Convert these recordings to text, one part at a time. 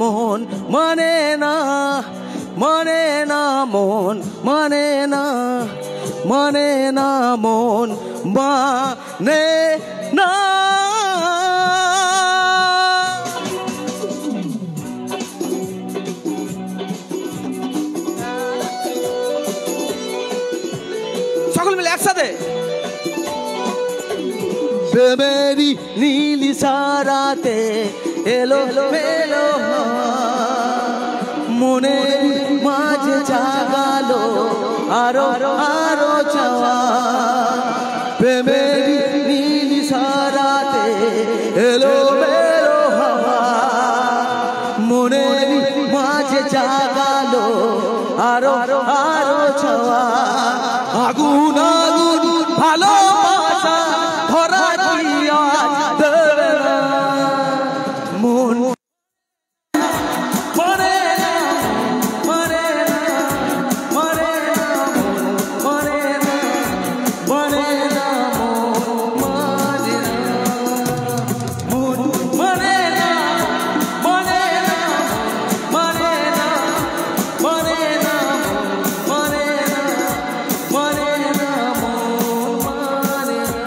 মন মানে না, মানে না মন, মানে না, মানে না মন, মানে না। সকল মিলে একসাথে। প্রেমেরি নীলি সারাতে এলো মেলো মনের মাঝে জাগালো আরো আরো চাওয়া। প্রেমেরি নীলি সারাতে এলো মেলো হাওয়া মনের মাঝে জাগালো আরো আরো চাওয়া। আগুন আগুন ভালোবাসা ধরা দিয়া দেবে না মন মরে না, মরে না, মরে না মরে না, মরে না মরে না মন মরে না, মরে না, মরে না, মরে না, মরে না, মরে না মরে না।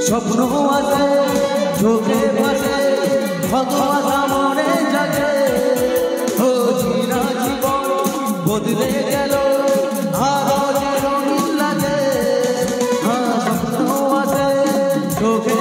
স্বপ্ন আছে চোখে ভাসে ভগবান মনে জাগে ও চিরা জীবন বদলে গেল আরো যে রঙিন লাগে। স্বপ্ন আছে চোখে